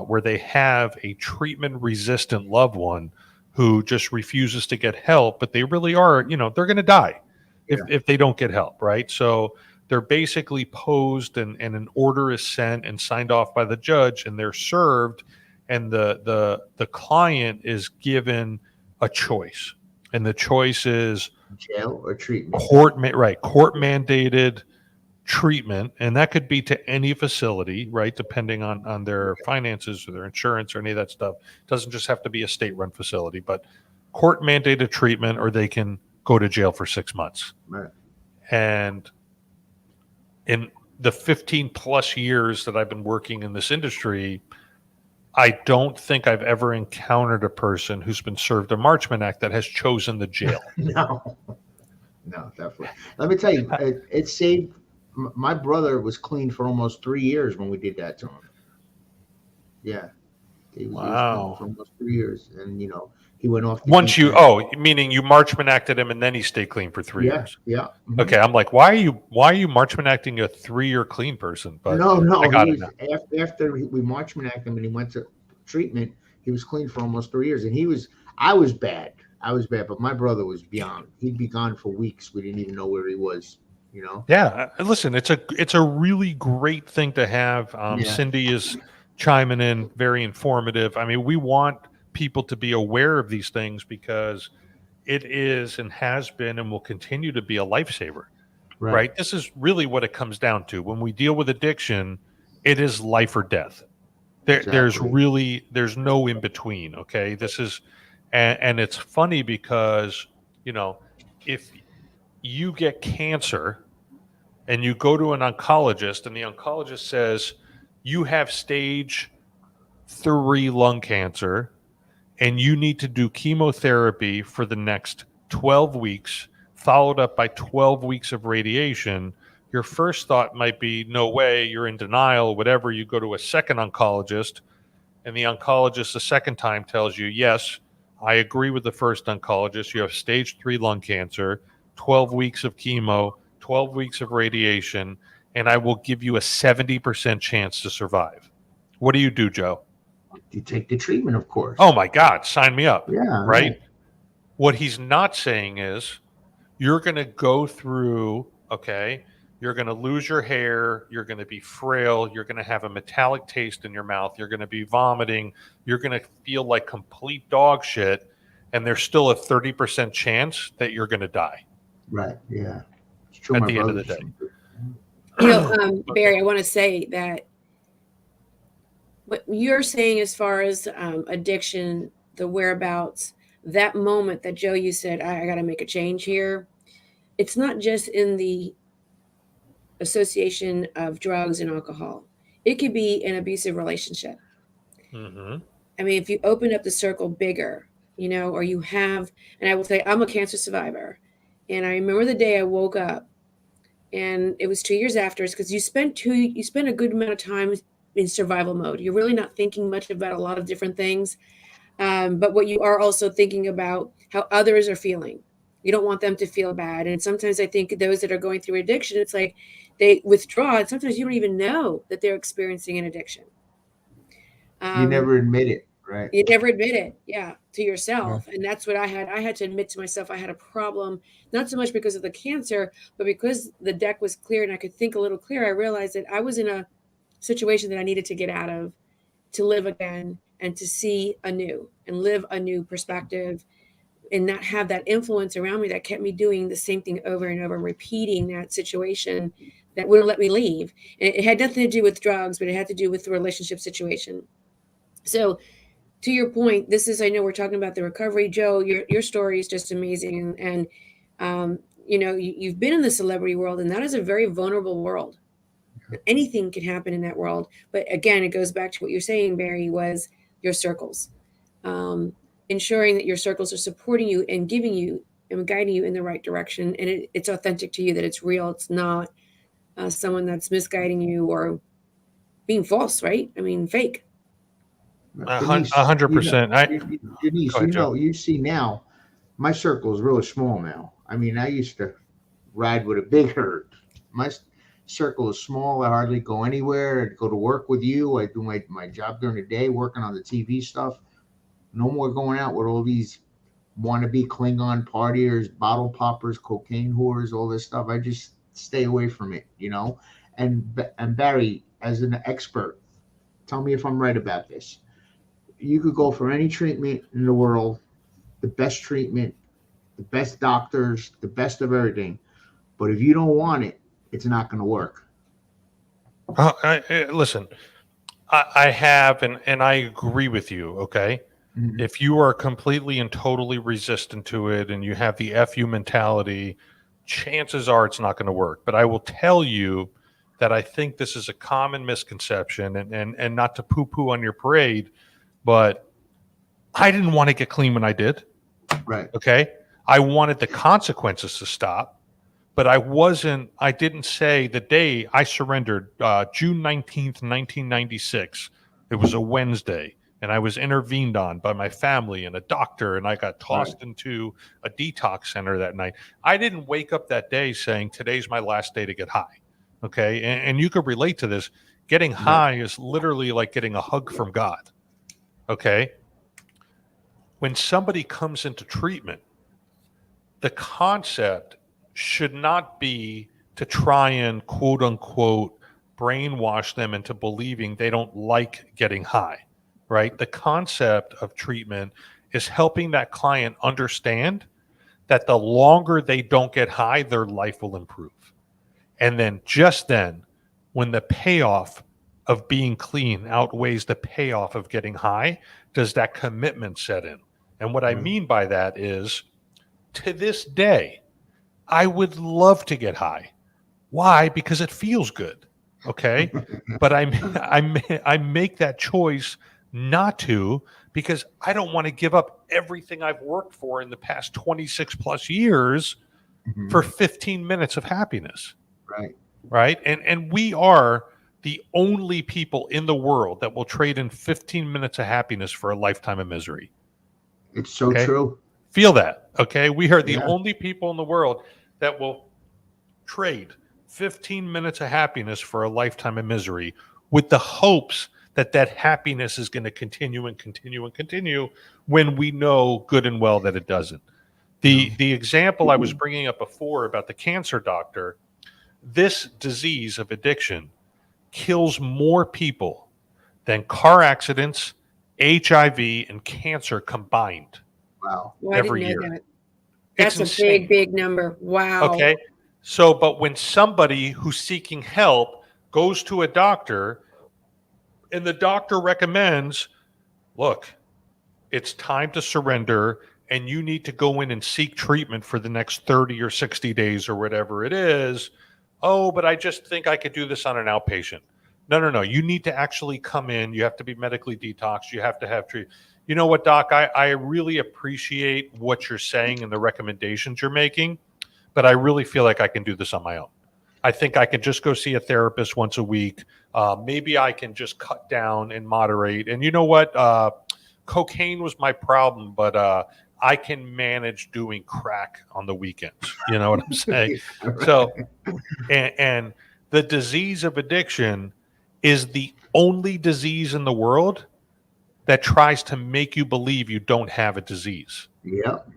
where they have a treatment-resistant loved one who just refuses to get help, but they really are, they're going to die if they don't get help, right? So they're basically posed and an order is sent and signed off by the judge, and they're served, and the client is given a choice, and the choice is jail or treatment. Court mandated treatment, and that could be to any facility, right, depending on their finances or their insurance or any of that stuff. It doesn't just have to be a state-run facility, but court mandated treatment, or they can go to jail for 6 months. Right. And in the 15 plus years that I've been working in this industry, I don't think I've ever encountered a person who's been served a Marchman Act that has chosen the jail. No, definitely. Let me tell you, it saved. My brother was clean for almost 3 years when we did that to him. Yeah, he was clean for almost 3 years, and he went off. Meaning you Marchman Acted him and then he stayed clean for 3 years. Yeah. Mm-hmm. Okay, I'm like, why are you Marchman Acting a 3-year clean person? But no. After we Marchman Acted him and he went to treatment, he was clean for almost 3 years, and I was bad, but my brother was beyond. He'd be gone for weeks. We didn't even know where he was. Yeah, listen, it's a really great thing to have. Cindy is chiming in, very informative. I mean, we want people to be aware of these things because it is and has been and will continue to be a lifesaver, right? This is really what it comes down to. When we deal with addiction, it is life or death. There's no in between. Okay, this is, and it's funny because if you get cancer and you go to an oncologist and the oncologist says you have stage 3 lung cancer and you need to do chemotherapy for the next 12 weeks, followed up by 12 weeks of radiation, your first thought might be, no way, you're in denial, whatever. You go to a second oncologist, and the oncologist the second time tells you, yes, I agree with the first oncologist. You have stage 3 lung cancer, 12 weeks of chemo, 12 weeks of radiation, and I will give you a 70% chance to survive. What do you do, Joe? You take the treatment, of course. Oh, my God, sign me up. Yeah. Right? What he's not saying is you're going to go through, you're going to lose your hair, you're going to be frail, you're going to have a metallic taste in your mouth, you're going to be vomiting, you're going to feel like complete dog shit, and there's still a 30% chance that you're going to die. Right, yeah. It's true. At the end of the day. Barry, I want to say that what you're saying as far as addiction, the whereabouts, that moment that Joe, you said, I got to make a change here. It's not just in the association of drugs and alcohol. It could be an abusive relationship. Mm-hmm. I mean, if you open up the circle bigger, or you have, and I will say, I'm a cancer survivor. And I remember the day I woke up, and it was 2 years after, because you spend a good amount of time in survival mode. You're really not thinking much about a lot of different things. But what you are also thinking about how others are feeling. You don't want them to feel bad. And sometimes I think those that are going through addiction, it's like they withdraw, and sometimes you don't even know that they're experiencing an addiction. You never admit it, right? You never admit it, yeah, to Yeah. yourself. And that's what I had. I had to admit to myself I had a problem, not so much because of the cancer, but because the deck was clear and I could think a little clearer. I realized that I was in a situation that I needed to get out of, to live again and to see anew and live a new perspective, and not have that influence around me that kept me doing the same thing over and over, repeating that situation that wouldn't let me leave. And it had nothing to do with drugs, but it had to do with the relationship situation. So to your point, this is, I know we're talking about the recovery. Joe, your story is just amazing. And you've been in the celebrity world, and that is a very vulnerable world. Anything can happen in that world. But again, it goes back to what you're saying, Barry, was your circles. Ensuring that your circles are supporting you and giving you and guiding you in the right direction. And it's authentic to you, that it's real. It's not someone that's misguiding you or being false, right? I mean, fake. Denise, 100%. Denise, Go ahead, Joe. you see now, my circle is really small now. I mean, I used to ride with a big herd. My circle is small. I hardly go anywhere. I go to work with you. I do my job during the day, working on the TV stuff. No more going out with all these wannabe Klingon partiers, bottle poppers, cocaine whores, all this stuff. I just stay away from it, And Barry, as an expert, tell me if I'm right about this. You could go for any treatment in the world, the best treatment, the best doctors, the best of everything. But if you don't want it, it's not going to work. Listen, I have, and I agree with you, okay? Mm-hmm. If you are completely and totally resistant to it and you have the FU mentality, chances are it's not going to work. But I will tell you that I think this is a common misconception, and not to poo-poo on your parade, but I didn't want to get clean when I did. Right. Okay? I wanted the consequences to stop, but I didn't say the day I surrendered, June 19th, 1996. It was a Wednesday. And I was intervened on by my family and a doctor, and I got tossed into a detox center that night. I didn't wake up that day saying, today's my last day to get high. Okay. And you could relate to this. Getting high is literally like getting a hug from God. Okay. When somebody comes into treatment, the concept should not be to try and quote unquote brainwash them into believing they don't like getting high. Right? The concept of treatment is helping that client understand that the longer they don't get high, their life will improve. And then when the payoff of being clean outweighs the payoff of getting high, does that commitment set in? And what I mean by that is, to this day, I would love to get high. Why? Because it feels good. Okay. But I make that choice not to, because I don't want to give up everything I've worked for in the past 26 plus years for 15 minutes of happiness. Right. And we are the only people in the world that will trade in 15 minutes of happiness for a lifetime of misery. It's so true. Feel that. Okay. We are the only people in the world that will trade 15 minutes of happiness for a lifetime of misery, with the hopes that happiness is going to continue and continue and continue, when we know good and well that it doesn't. The example I was bringing up before about the cancer doctor, this disease of addiction kills more people than car accidents, HIV, and cancer combined. Wow. Well, every year. That's a big number. Wow. Okay. So, but when somebody who's seeking help goes to a doctor, and the doctor recommends, look, it's time to surrender, and you need to go in and seek treatment for the next 30 or 60 days or whatever it is. Oh, but I just think I could do this on an outpatient. No. You need to actually come in. You have to be medically detoxed. You have to have treatment. You know what, Doc? I really appreciate what you're saying and the recommendations you're making, but I really feel like I can do this on my own. I think I can just go see a therapist once a week. Maybe I can just cut down and moderate. And you know what? cocaine was my problem, but I can manage doing crack on the weekends. You know what I'm saying? So, and the disease of addiction is the only disease in the world that tries to make you believe you don't have a disease. Yep.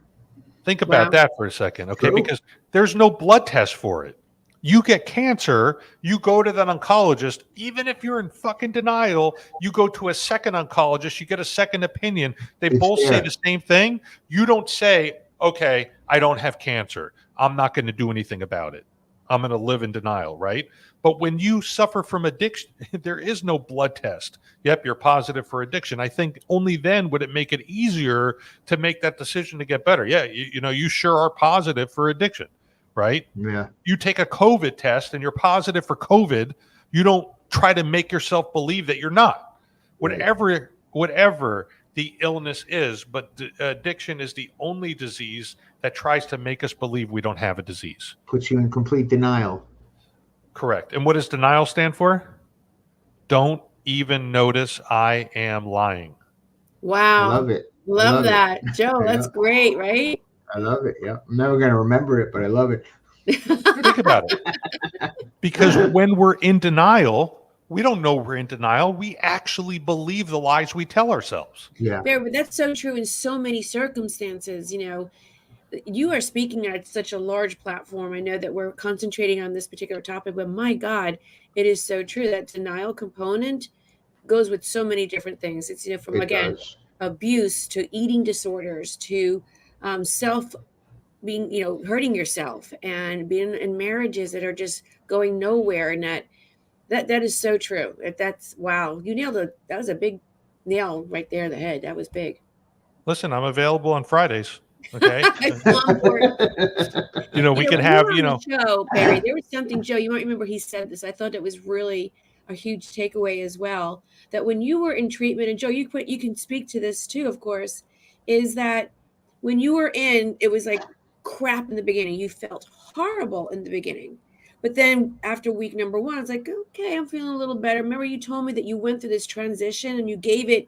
Think about that for a second, okay? True. Because there's no blood test for it. You get cancer, you go to that oncologist, even if you're in fucking denial, you go to a second oncologist, you get a second opinion. They both say the same thing. You don't say, okay, I don't have cancer. I'm not going to do anything about it. I'm going to live in denial, right? But when you suffer from addiction, there is no blood test. Yep, you're positive for addiction. I think only then would it make it easier to make that decision to get better. Yeah, you sure are positive for addiction, right? Yeah. You take a COVID test and you're positive for COVID. You don't try to make yourself believe that you're not. Whatever the illness is, but addiction is the only disease that tries to make us believe we don't have a disease. Puts you in complete denial. Correct. And what does denial stand for? Don't even notice I am lying. Wow. Love it. Love that. Joe, that's great, right? I love it. Yeah. I'm never going to remember it, but I love it. Think about it. Because when we're in denial, we don't know we're in denial. We actually believe the lies we tell ourselves. Yeah. But that's so true in so many circumstances. You are speaking at such a large platform. I know that we're concentrating on this particular topic, but my God, it is so true. That denial component goes with so many different things. It's, from abuse to eating disorders to being, hurting yourself and being in marriages that are just going nowhere. And that is so true. That's wow. You nailed it. That was a big nail right there in the head. That was big. Listen, I'm available on Fridays. Okay. We can have, show, Barry, there was something, Joe, you might remember he said this. I thought it was really a huge takeaway as well, that when you were in treatment, and Joe, you can speak to this too, of course, is that when you were in, it was like crap in the beginning. You felt horrible in the beginning. But then after week number 1, it's like, okay, I'm feeling a little better. Remember you told me that you went through this transition and you gave it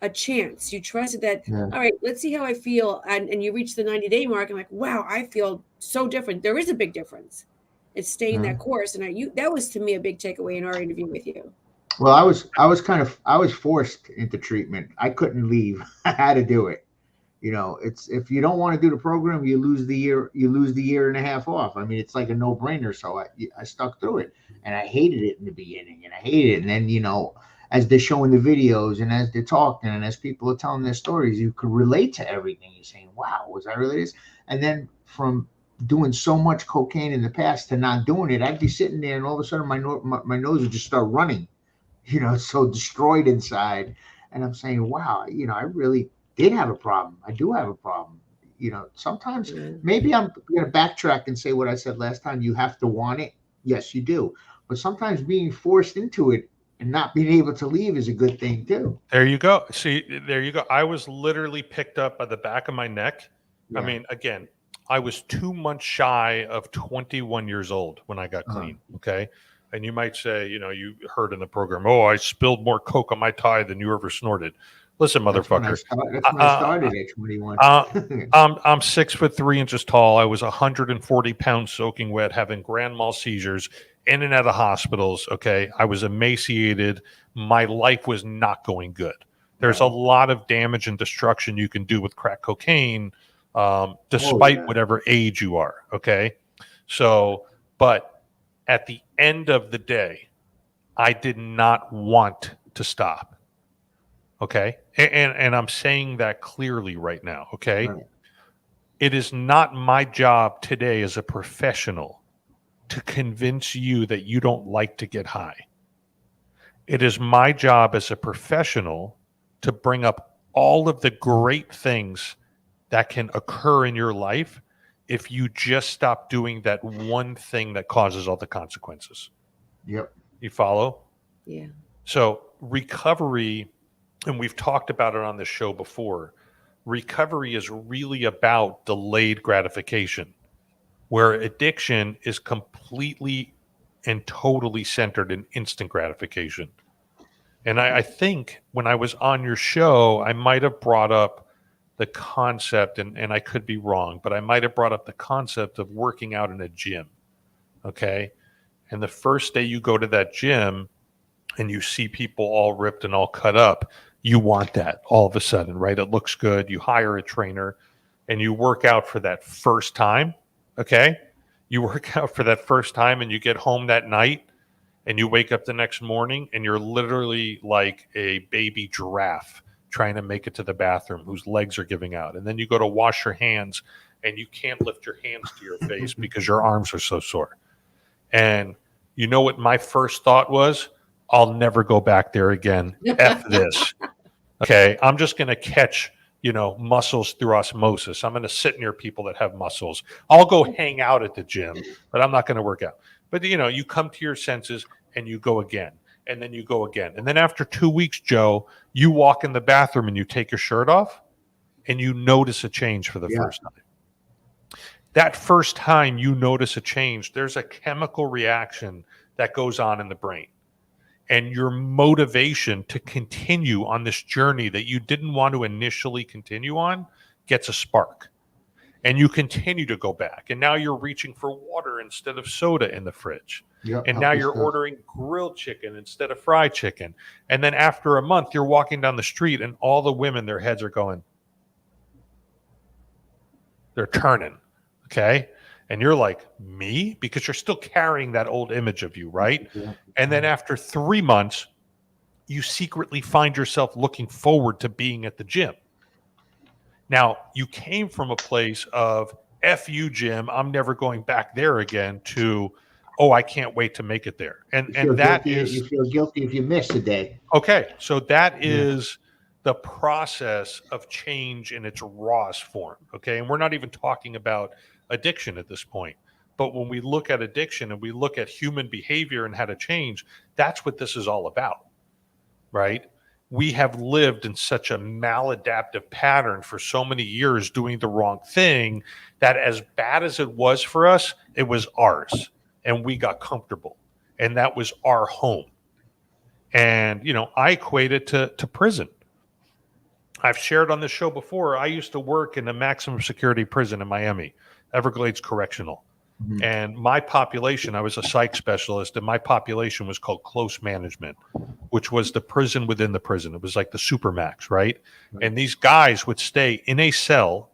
a chance. You trusted that, all right, let's see how I feel. And you reach the 90-day mark. I'm like, wow, I feel so different. There is a big difference. It's staying that course. And that was to me a big takeaway in our interview with you. Well, I was forced into treatment. I couldn't leave. I had to do it. It's, if you don't want to do the program, you lose the year and a half off. I mean, it's like a no-brainer. So I stuck through it, and I hated it in the beginning, and I hated it. And then, as they're showing the videos and as they're talking and as people are telling their stories, you could relate to everything. You're saying, wow, was I really this? And then from doing so much cocaine in the past to not doing it, I'd be sitting there and all of a sudden my nose would just start running, so destroyed inside. And I'm saying, wow, I really did have a problem. I do have a problem. Sometimes maybe I'm going to backtrack and say what I said last time. You have to want it. Yes, you do. But sometimes being forced into it and not being able to leave is a good thing too. There you go. See, there you go. I was literally picked up by the back of my neck. Yeah. I mean, again, I was 2 months shy of 21 years old when I got clean. Okay. And you might say, you heard in the program, oh, I spilled more Coke on my tie than you ever snorted. Listen, motherfucker. That's when I started at 21. I'm 6'3" tall. I was 140 pounds soaking wet, having grand mal seizures, in and out of hospitals. Okay. I was emaciated. My life was not going good. There's a lot of damage and destruction you can do with crack cocaine, despite whatever age you are. Okay. So, but at the end of the day, I did not want to stop. Okay. And I'm saying that clearly right now. Okay. Right. It is not my job today as a professional to convince you that you don't like to get high. It is my job as a professional to bring up all of the great things that can occur in your life if you just stop doing that one thing that causes all the consequences. Yep. You follow? Yeah. So recovery, and we've talked about it on the show before, recovery is really about delayed gratification, where addiction is completely and totally centered in instant gratification. And I think when I was on your show, I might have brought up the concept, and I could be wrong, but I might have brought up the concept of working out in a gym. Okay. And the first day you go to that gym and you see people all ripped and all cut up, you want that all of a sudden, right? It looks good. You hire a trainer and you work out for that first time. Okay. You work out for that first time and you get home that night and you wake up the next morning and you're literally like a baby giraffe trying to make it to the bathroom whose legs are giving out. And then you go to wash your hands and you can't lift your hands to your face because your arms are so sore. And you know what my first thought was? I'll never go back there again. F this. Okay. I'm just going to catch, muscles through osmosis. I'm going to sit near people that have muscles. I'll go hang out at the gym, but I'm not going to work out. But, you come to your senses and you go again, and then you go again. And then after 2 weeks, Joe, you walk in the bathroom and you take your shirt off and you notice a change for the first time. That first time you notice a change, there's a chemical reaction that goes on in the brain. And your motivation to continue on this journey that you didn't want to initially continue on gets a spark. And you continue to go back. And now you're reaching for water instead of soda in the fridge. Yep, and now you're ordering grilled chicken instead of fried chicken. And then after a month, you're walking down the street and all the women, their heads are going, they're turning. Okay. And you're like, me? Because you're still carrying that old image of you, right? Yeah. And then after 3 months, you secretly find yourself looking forward to being at the gym. Now, you came from a place of, F you, Jim, I'm never going back there again, to, oh, I can't wait to make it there. And that is... You feel guilty if you miss a day. Okay. So that is the process of change in its rawest form. Okay. And we're not even talking about addiction at this point. But when we look at addiction and we look at human behavior and how to change, that's what this is all about, right? We have lived in such a maladaptive pattern for so many years doing the wrong thing that as bad as it was for us, it was ours and we got comfortable and that was our home. And, I equate it to prison. I've shared on this show before, I used to work in a maximum security prison in Miami, Everglades Correctional. Mm-hmm. And my population, I was a psych specialist, and my population was called close management, which was the prison within the prison. It was like the supermax, right? And these guys would stay in a cell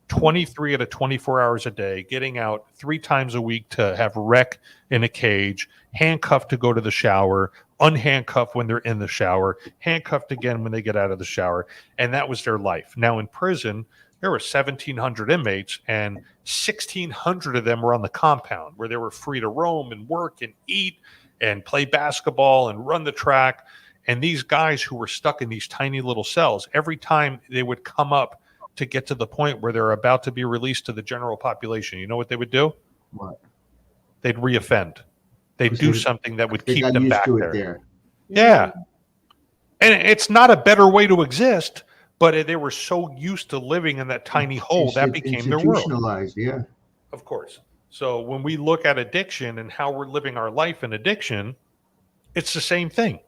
23 out of 24 hours a day, getting out 3 times a week to have rec in a cage, handcuffed to go to the shower, unhandcuffed when they're in the shower, handcuffed again when they get out of the shower. And that was their life. Now in prison, there were 1,700 inmates and 1,600 of them were on the compound where they were free to roam and work and eat and play basketball and run the track. And these guys who were stuck in these tiny little cells, every time they would come up to get to the point where they're about to be released to the general population, you know what they would do? What? They'd reoffend. They'd do something that would keep them back there. Yeah. And it's not a better way to exist, but they were so used to living in that tiny hole, that became their world. Institutionalized, yeah. Of course. So when we look at addiction and how we're living our life in addiction, it's the same thing.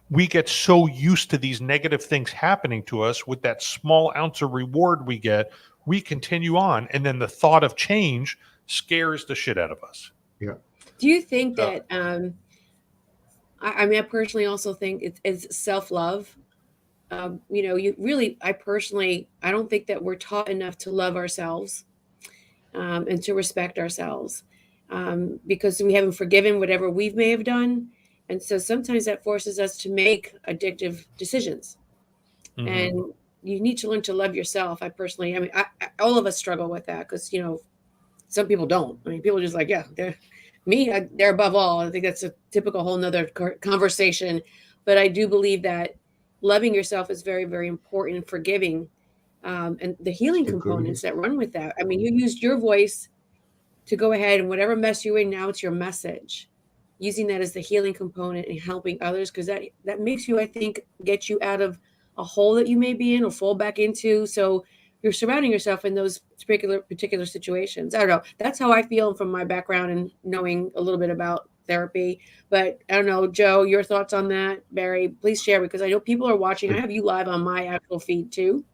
We get so used to these negative things happening to us with that small ounce of reward we get, we continue on. And then the thought of change scares the shit out of us. Yeah. Do you think that, I personally also think it's self-love. I don't think that we're taught enough to love ourselves and to respect ourselves because we haven't forgiven whatever we may have done. And so sometimes that forces us to make addictive decisions. Mm-hmm. And you need to learn to love yourself. All of us struggle with that because, some people don't. People are just like, they're above all. I think that's a typical whole nother conversation. But I do believe that loving yourself is very, very important, and forgiving and the healing components that run with that. You used your voice to go ahead and whatever mess you're in, now it's your message. Using that as the healing component and helping others, because that makes you, I think, get you out of a hole that you may be in or fall back into. So you're surrounding yourself in those particular situations. I don't know. That's how I feel from my background and knowing a little bit about therapy. But I don't know, Joe, your thoughts on that? Barry, please share, because I know people are watching. I have you live on my actual feed too.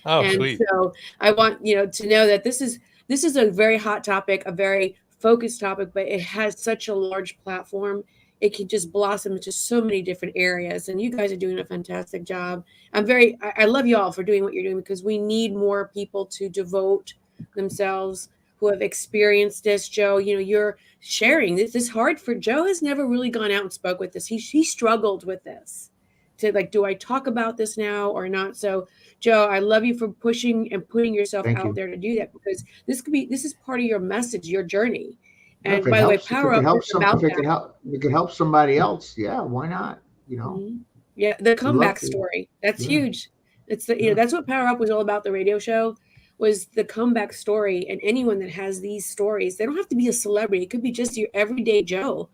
Oh, And sweet. so I want to know that this is a very hot topic, a very focused topic, but it has such a large platform. It can just blossom into so many different areas, and you guys are doing a fantastic job. I love you all for doing what you're doing, because we need more people to devote themselves who have experienced this. Joe, you're sharing this. Is hard for Joe. Has never really gone out and spoke with this. He struggled with this. To like, do I talk about this now or not? So Joe, I love you for pushing and putting yourself Thank out you. there to do that, because this is part of your message, your journey. Well, And by the way, Power Up is about if it could help somebody else, yeah, why not? Mhm. Yeah, the We'd love comeback to. story. That's Yeah. huge. It's the Yeah. that's what Power Up was all about. The radio show was the comeback story, and anyone that has these stories, they don't have to be a celebrity. It could be just your everyday Joe.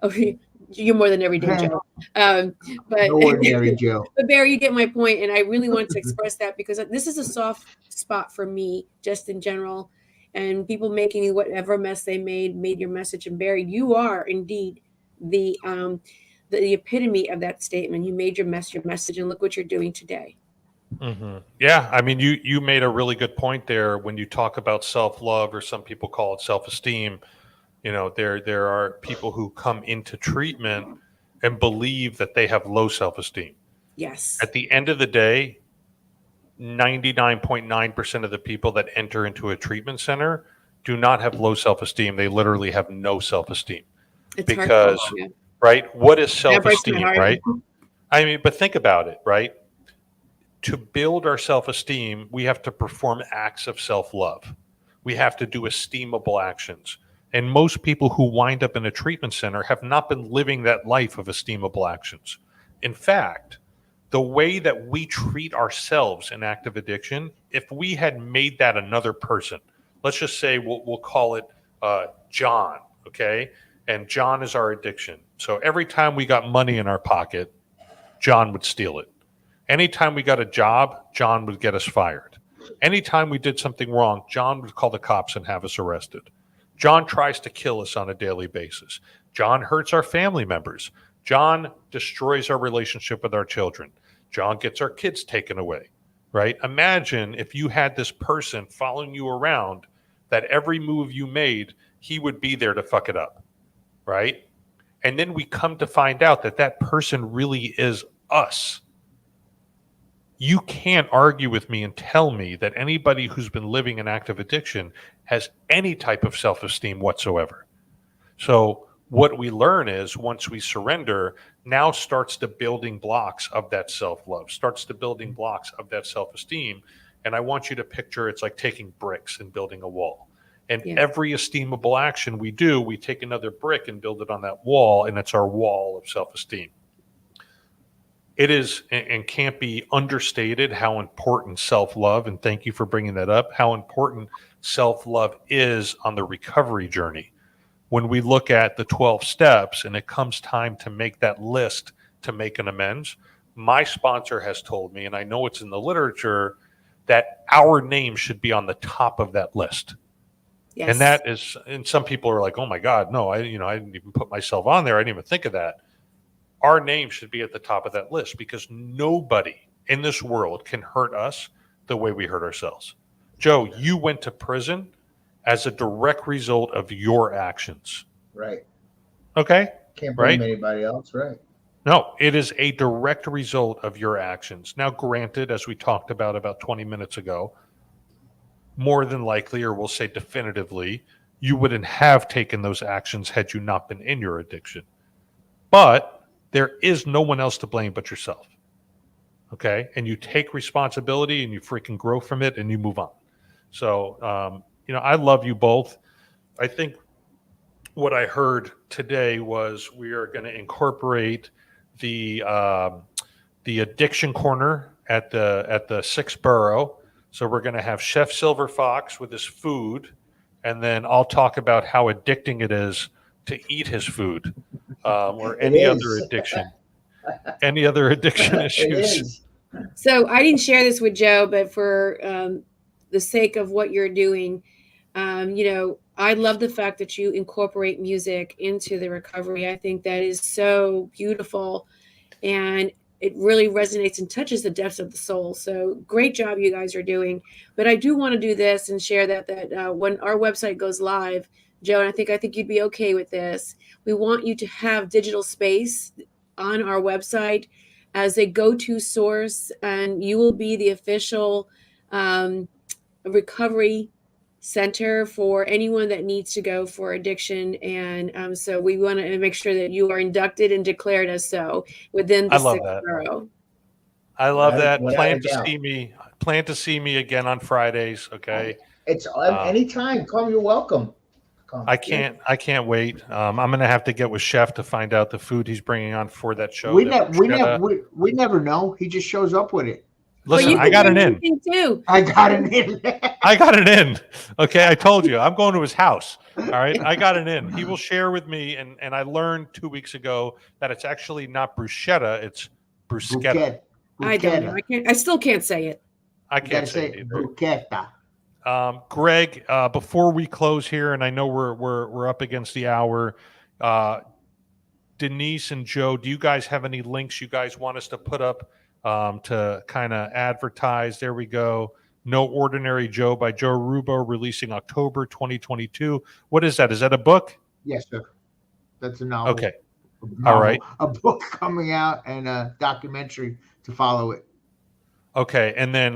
Okay, you're more than everyday Joe. But No ordinary Joe. but Barry, you get my point, and I really want to express that, because this is a soft spot for me, just in general, and people making whatever mess they made your message. And Barry, you are indeed the epitome of that statement. You made your message, and look what you're doing today. Mm-hmm. Yeah, I mean, you made a really good point there when you talk about self-love, or some people call it self-esteem. There are people who come into treatment and believe that they have low self-esteem. Yes. At the end of the day, 99.9% of the people that enter into a treatment center do not have low self-esteem. They literally have no self-esteem. It's Because, hard. Yeah. right, what is That breaks my self-esteem, heart. right? I mean, but think about it, right? To build our self-esteem, we have to perform acts of self-love. We have to do esteemable actions. And most people who wind up in a treatment center have not been living that life of esteemable actions. In fact, the way that we treat ourselves in active addiction, if we had made that another person, let's just say we'll call it John, okay? And John is our addiction. So every time we got money in our pocket, John would steal it. Anytime we got a job, John would get us fired. Anytime we did something wrong, John would call the cops and have us arrested. John tries to kill us on a daily basis. John hurts our family members. John destroys our relationship with our children. John gets our kids taken away, right? Imagine if you had this person following you around, that every move you made, he would be there to fuck it up, right? And then we come to find out that that person really is us. You can't argue with me and tell me that anybody who's been living in active addiction has any type of self-esteem whatsoever. So what we learn is, once we surrender, now starts the building blocks of that self-love, starts the building blocks of that self-esteem. And I want you to picture it's like taking bricks and building a wall. And every esteemable action we do, we take another brick and build it on that wall, and it's our wall of self-esteem. It is and can't be understated how important self-love, and thank you for bringing that up, how important self-love is on the recovery journey. When we look at the 12 steps and it comes time to make that list to make an amends, my sponsor has told me, and I know it's in the literature, that our name should be on the top of that list. Yes. And that is, and some people are like, oh my God, no, I didn't even put myself on there. I didn't even think of that. Our name should be at the top of that list, because nobody in this world can hurt us the way we hurt ourselves. Joe, you went to prison as a direct result of your actions. Right. Okay? Can't blame anybody else, right? No, it is a direct result of your actions. Now, granted, as we talked about 20 minutes ago, more than likely, or we'll say definitively, you wouldn't have taken those actions had you not been in your addiction. But there is no one else to blame but yourself. Okay? And you take responsibility and you freaking grow from it and you move on. So, I love you both. I think what I heard today was we are going to incorporate the addiction corner at the Sixth Borough. So we're going to have Chef Silver Fox with his food, and then I'll talk about how addicting it is to eat his food, or any other addiction. Any other addiction issues? So I didn't share this with Joe, but for the sake of what you're doing, I love the fact that you incorporate music into the recovery. I think that is so beautiful, and it really resonates and touches the depths of the soul. So great job you guys are doing. But I do want to do this and share that when our website goes live, Joe, and I think you'd be okay with this. We want you to have digital space on our website as a go-to source, and you will be the official recovery center for anyone that needs to go for addiction. And so we want to make sure that you are inducted and declared as so within the I love sixth that. borough. I love that. Without Plan a to doubt. see me. Plan to see me again on Fridays. Okay. It's anytime. Come, you're welcome. Come. I can't wait. I'm gonna have to get with Chef to find out the food he's bringing on for that show. We that we never know. He just shows up with it. Listen, you I can got it bring in. anything too. I got it in. I got it in. Okay, I told you I'm going to his house. All right, I got it in. He will share with me, and I learned 2 weeks ago that it's actually not bruschetta, it's bruschetta. I don't know. I still can't say it. I You can't gotta say say it either. bruschetta. Greg, before we close here, and I know we're up against the hour. Denise and Joe, do you guys have any links you guys want us to put up to kind of advertise? There we go. No Ordinary Joe by Joe Rubbo, releasing October 2022. What is that? Is that a book? Yes, sir. That's a novel. Okay. Novel. All right. A book coming out and a documentary to follow it. Okay. And then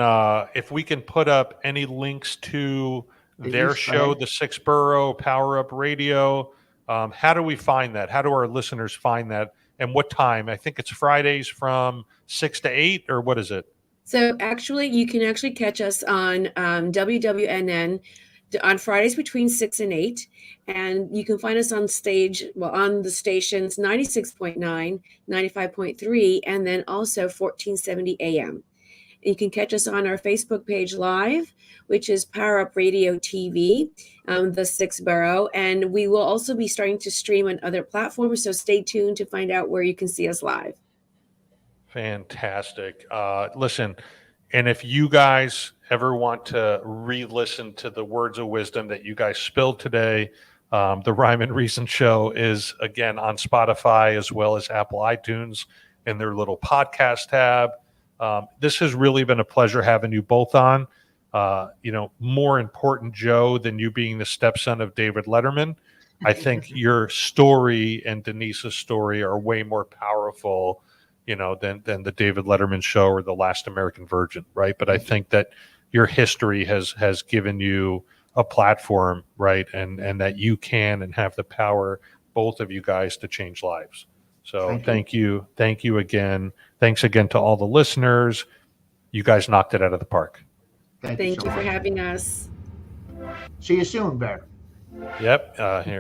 if we can put up any links to their show, The Sixth Borough, Power Up Radio, how do we find that? How do our listeners find that? And what time? I think it's Fridays from 6 to 8, or what is it? So you can catch us on WWNN on Fridays between 6 and 8. And you can find us on the stations 96.9, 95.3, and then also 1470 AM. You can catch us on our Facebook page live, which is Power Up Radio TV, the Sixth Borough. And we will also be starting to stream on other platforms. So stay tuned to find out where you can see us live. Fantastic. Listen, and if you guys ever want to re-listen to the words of wisdom that you guys spilled today, the Rhyme and Reason Show is, again, on Spotify as well as Apple iTunes in their little podcast tab. This has really been a pleasure having you both on. More important, Joe, than you being the stepson of David Letterman. I think your story and Denise's story are way more powerful, than the David Letterman show or the Last American Virgin, right? But I think that your history has given you a platform, right? And that you can and have the power, both of you guys, to change lives. So thank you again. Thanks again to all the listeners. You guys knocked it out of the park. Thank you for having us. See you soon, Bear. Yep. Here.